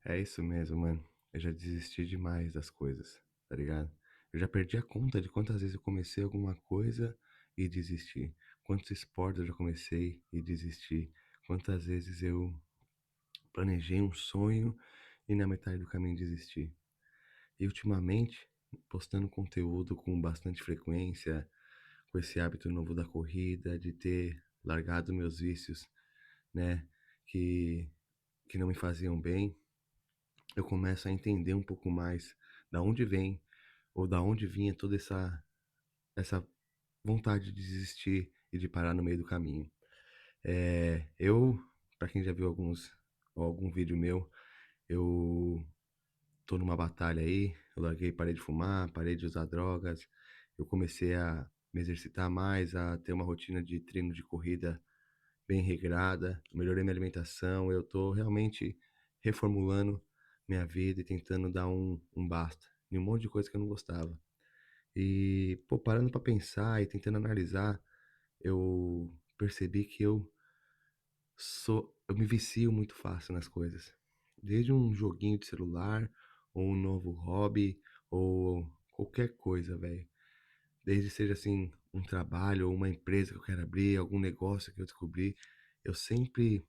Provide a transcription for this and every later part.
É isso mesmo, mano. Eu já desisti demais das coisas, tá ligado? Eu já perdi a conta de quantas vezes eu comecei alguma coisa e desisti. Quantos esportes eu já comecei e desisti. Quantas vezes eu planejei um sonho e na metade do caminho desisti. E ultimamente, postando conteúdo com bastante frequência, com esse hábito novo da corrida, de ter largado meus vícios, né, que, que não me faziam bem, eu começo a entender um pouco mais da onde vem ou da onde vinha toda essa vontade de desistir e de parar no meio do caminho. Eu, para quem já viu algum vídeo meu, eu tô numa batalha aí, eu larguei, parei de fumar, parei de usar drogas, eu comecei a me exercitar mais, a ter uma rotina de treino de corrida bem regrada, melhorei minha alimentação, eu tô realmente reformulando minha vida e tentando dar um basta em um monte de coisa que eu não gostava. E, pô, parando pra pensar e tentando analisar, eu percebi que eu me vicio muito fácil nas coisas. Desde um joguinho de celular, ou um novo hobby, ou qualquer coisa, velho. Desde seja assim, um trabalho ou uma empresa que eu quero abrir, algum negócio que eu descobri, eu sempre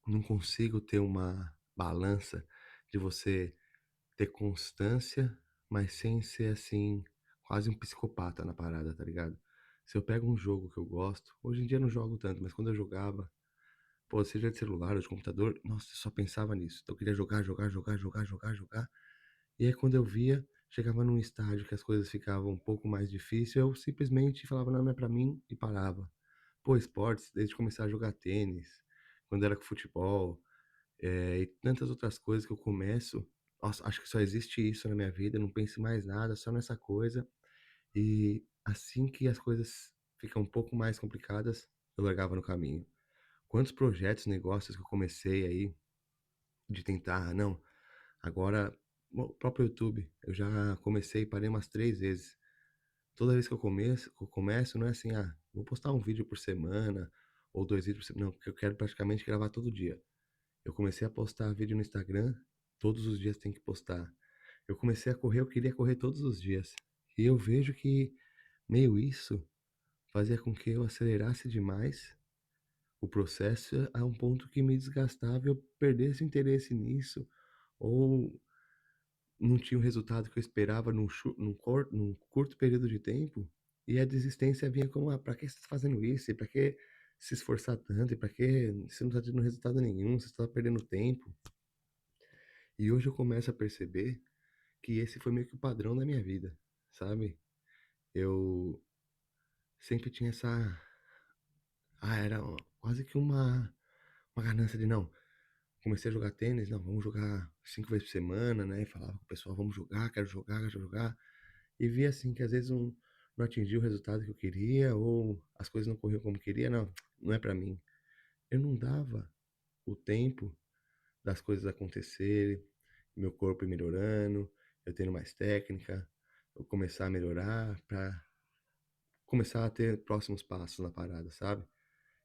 não consigo ter uma balança de você ter constância, mas sem ser assim, quase um psicopata na parada, tá ligado? Se eu pego um jogo que eu gosto, hoje em dia eu não jogo tanto, mas quando eu jogava, pô, seja de celular ou de computador, nossa, eu só pensava nisso. Então eu queria jogar, jogar, jogar, jogar, jogar, jogar. E aí quando eu via, chegava num estágio que as coisas ficavam um pouco mais difíceis, eu simplesmente falava, não, não é pra mim, e parava. Pô, esportes, desde começar a jogar tênis, quando era com futebol, e tantas outras coisas que eu começo, nossa, acho que só existe isso na minha vida, eu não penso em mais nada, só nessa coisa. E assim que as coisas ficam um pouco mais complicadas, eu largava no caminho. Quantos projetos, negócios que eu comecei aí de tentar, não, agora o próprio YouTube, eu já comecei e parei umas 3 vezes. Toda vez que eu começo, não é assim: "Ah, vou postar um vídeo por semana ou 2 vídeos por semana", não, porque eu quero praticamente gravar todo dia. Eu comecei a postar vídeo no Instagram, todos os dias tem que postar. Eu comecei a correr, eu queria correr todos os dias. E eu vejo que meio isso fazia com que eu acelerasse demais o processo a um ponto que me desgastava e eu perdesse interesse nisso, ou não tinha o resultado que eu esperava num curto período de tempo, e a desistência vinha como: "Ah, pra que você tá fazendo isso? E pra que se esforçar tanto? E pra que você não tá tendo resultado nenhum, você só tá perdendo tempo". E hoje eu começo a perceber que esse foi meio que o padrão da minha vida, sabe. Eu sempre tinha era quase que uma ganância de: "Não, comecei a jogar tênis, não, vamos jogar 5 vezes por semana", né, e falava com o pessoal: "Vamos jogar, quero jogar, quero jogar". E via, assim, que às vezes não atingia o resultado que eu queria ou as coisas não corriam como queria, não, não é pra mim. Eu não dava o tempo das coisas acontecerem, meu corpo ir melhorando, eu tendo mais técnica, eu começar a melhorar pra começar a ter próximos passos na parada, sabe.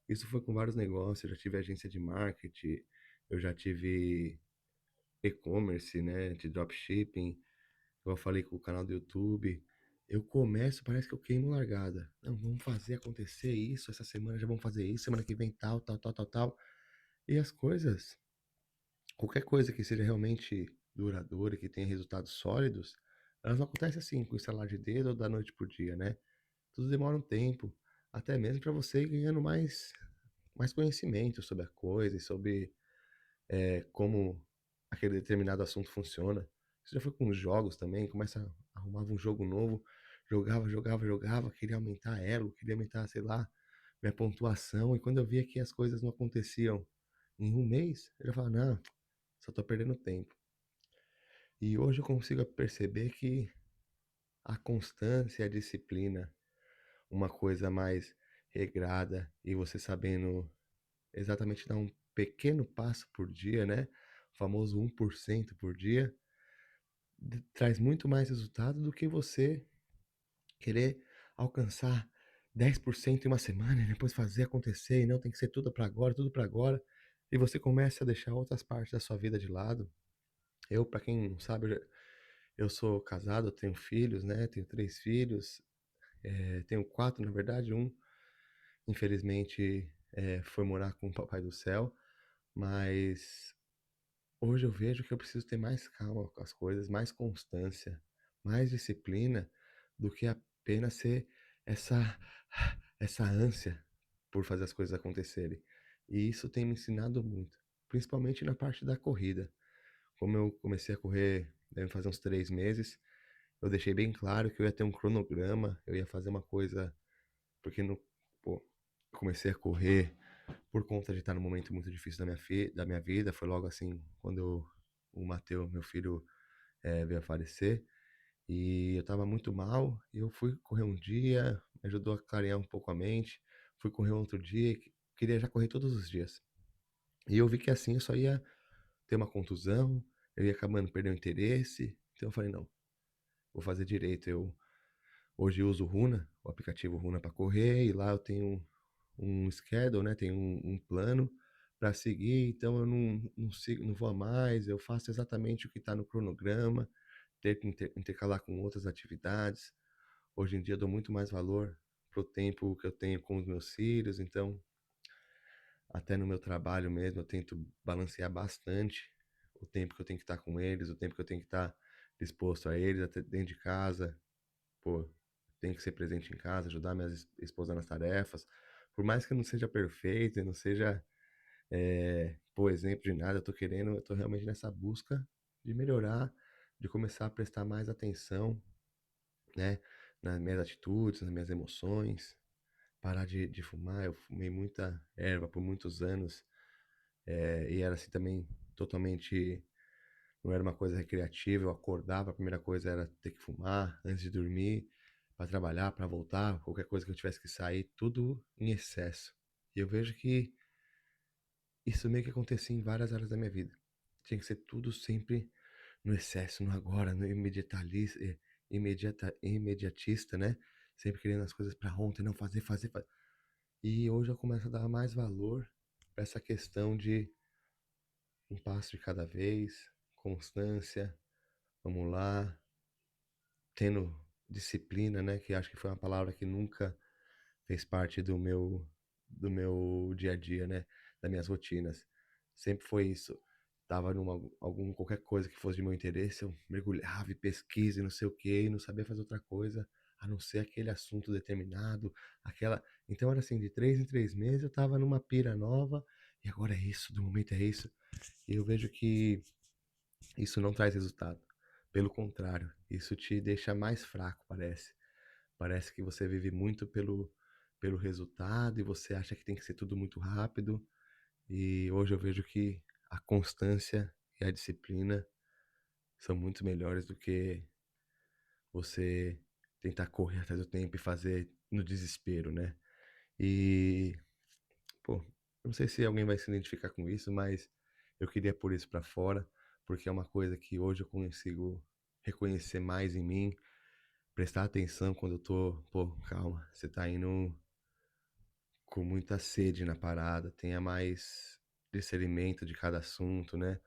Isso foi com vários negócios, eu já tive agência de marketing, eu já tive e-commerce, né, de dropshipping, igual eu falei com o canal do YouTube. Eu começo, parece que eu queimo largada. Não, vamos fazer acontecer isso, essa semana já vamos fazer isso, semana que vem tal, tal, tal, tal, tal. E as coisas, qualquer coisa que seja realmente duradoura e que tenha resultados sólidos, elas não acontecem assim, com estalar de dedo ou da noite pro dia, né? Tudo demora um tempo, até mesmo para você ir ganhando mais conhecimento sobre a coisa e sobre como aquele determinado assunto funciona. Isso já foi com os jogos também, começa arrumava um jogo novo, jogava, jogava, jogava, queria aumentar elo, queria aumentar, sei lá, minha pontuação, e quando eu via que as coisas não aconteciam em um mês, eu já falava: "Não, só tô perdendo tempo". E hoje eu consigo perceber que a constância e a disciplina, uma coisa mais regrada e você sabendo exatamente dar um pequeno passo por dia, né, o famoso 1% por dia, traz muito mais resultado do que você querer alcançar 10% em uma semana e depois fazer acontecer, e não tem que ser tudo para agora, e você começa a deixar outras partes da sua vida de lado. Eu, pra quem não sabe, eu sou casado, eu tenho filhos, né, tenho 3 filhos, tenho 4 na verdade, um infelizmente, foi morar com o papai do céu, mas hoje eu vejo que eu preciso ter mais calma com as coisas, mais constância, mais disciplina, do que apenas ser essa essa ânsia por fazer as coisas acontecerem. E isso tem me ensinado muito, principalmente na parte da corrida. Como eu comecei a correr, deve fazer uns 3 meses, eu deixei bem claro que eu ia ter um cronograma, eu ia fazer uma coisa porque no pô, eu comecei a correr por conta de estar num momento muito difícil da minha vida, foi logo assim quando o Mateus, meu filho, veio a falecer, e eu estava muito mal, e eu fui correr um dia, me ajudou a clarear um pouco a mente, fui correr um outro dia, queria já correr todos os dias. E eu vi que assim eu só ia ter uma contusão, eu ia acabando perdendo o interesse, então eu falei: "Não, vou fazer direito". Eu hoje uso o Runa, o aplicativo Runa para correr, e lá eu tenho um schedule, né, tenho um plano para seguir, então eu não sigo, não vou a mais, eu faço exatamente o que está no cronograma, ter que intercalar com outras atividades. Hoje em dia eu dou muito mais valor pro tempo que eu tenho com os meus filhos, então até no meu trabalho mesmo eu tento balancear bastante o tempo que eu tenho que estar com eles, o tempo que eu tenho que estar disposto a eles, até dentro de casa. Pô, tenho que ser presente em casa, ajudar minha esposa nas tarefas. Por mais que eu não seja perfeito e não seja, pô, exemplo de nada, eu tô realmente nessa busca de melhorar, de começar a prestar mais atenção, né, nas minhas atitudes, nas minhas emoções, parar de fumar. Eu fumei muita erva por muitos anos, e era assim também totalmente, não era uma coisa recreativa. Eu acordava, a primeira coisa era ter que fumar antes de dormir, para trabalhar, para voltar, qualquer coisa que eu tivesse que sair, tudo em excesso. E eu vejo que isso meio que acontecia em várias áreas da minha vida. Tinha que ser tudo sempre no excesso, no agora, no imediatista, né? Sempre querendo as coisas para ontem, não fazer, fazer, fazer. E hoje eu começo a dar mais valor para essa questão de um passo de cada vez, constância, vamos lá, tendo disciplina, né, que acho que foi uma palavra que nunca fez parte do meu dia a dia, né, das minhas rotinas. Sempre foi isso. Tava numa algum qualquer coisa que fosse de meu interesse, eu mergulhava e pesquisa e não sei o quê, e não sabia fazer outra coisa, a não ser aquele assunto determinado, aquela então era assim, de 3 em 3 meses eu estava numa pira nova, e agora é isso, do momento é isso. E eu vejo que isso não traz resultado. Pelo contrário, isso te deixa mais fraco, parece. Parece que você vive muito pelo resultado e você acha que tem que ser tudo muito rápido. E hoje eu vejo que a constância e a disciplina são muito melhores do que você tentar correr atrás do tempo e fazer no desespero, né? E, pô, eu não sei se alguém vai se identificar com isso, mas eu queria pôr isso pra fora, porque é uma coisa que hoje eu consigo reconhecer mais em mim, prestar atenção quando eu tô, pô, calma, você tá indo com muita sede na parada, tenha mais discernimento de cada assunto, né?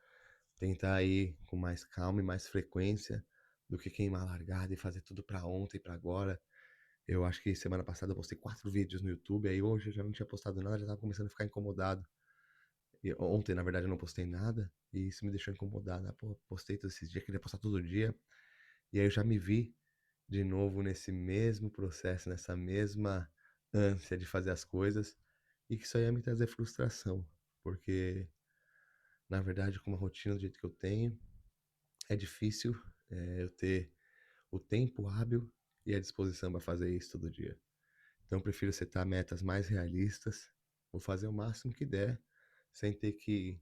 Tentar ir com mais calma e mais frequência do que queimar a largada e fazer tudo pra ontem e pra agora. Eu acho que semana passada eu postei 4 vídeos no YouTube, aí hoje eu já não tinha postado nada, já tava começando a ficar incomodado. E ontem, na verdade, eu não postei nada, e isso me deixou incomodado. Ah, pô, postei todos esses dias, queria postar todo dia. E aí eu já me vi de novo nesse mesmo processo, nessa mesma ânsia de fazer as coisas, e que isso aí ia me trazer frustração, porque, na verdade, com uma rotina do jeito que eu tenho, é difícil, eu ter o tempo hábil e a disposição para fazer isso todo dia. Então eu prefiro setar metas mais realistas, vou fazer o máximo que der, sem ter que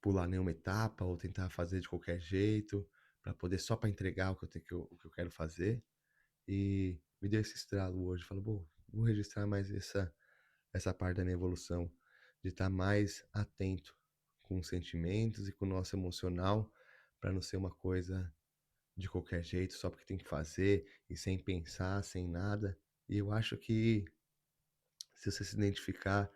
pular nenhuma etapa ou tentar fazer de qualquer jeito, para poder só para entregar o que eu quero fazer. E me deu esse estralo hoje, falou: "Pô, vou registrar mais essa parte da minha evolução, de estar mais atento com os sentimentos e com o nosso emocional, para não ser uma coisa de qualquer jeito, só porque tem que fazer e sem pensar, sem nada". E eu acho que, se você se identificar,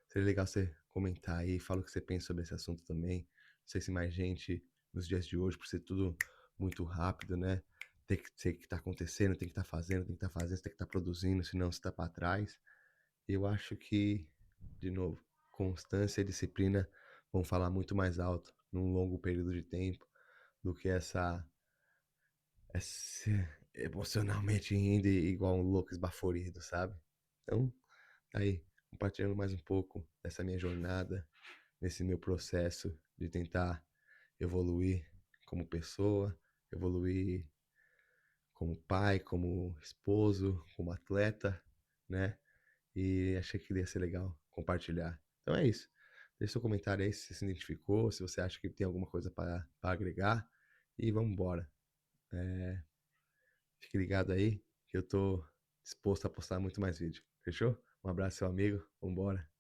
seria legal você comentar aí, fala o que você pensa sobre esse assunto também. Não sei se mais gente nos dias de hoje, por ser tudo muito rápido, né? Tem que ser que tá acontecendo, tem que estar fazendo, tem que estar fazendo, tem que estar produzindo, senão você tá para trás. Eu acho que, de novo, constância e disciplina vão falar muito mais alto num longo período de tempo do que esse emocionalmente indo igual um louco esbaforido, sabe? Então, tá aí, compartilhando mais um pouco dessa minha jornada, nesse meu processo de tentar evoluir como pessoa, evoluir como pai, como esposo, como atleta, né? E achei que ia ser legal compartilhar. Então é isso. Deixe seu comentário aí se você se identificou, se você acha que tem alguma coisa para agregar. E vamos embora. Fique ligado aí que eu tô disposto a postar muito mais vídeo. Fechou? Um abraço, seu amigo. Vambora.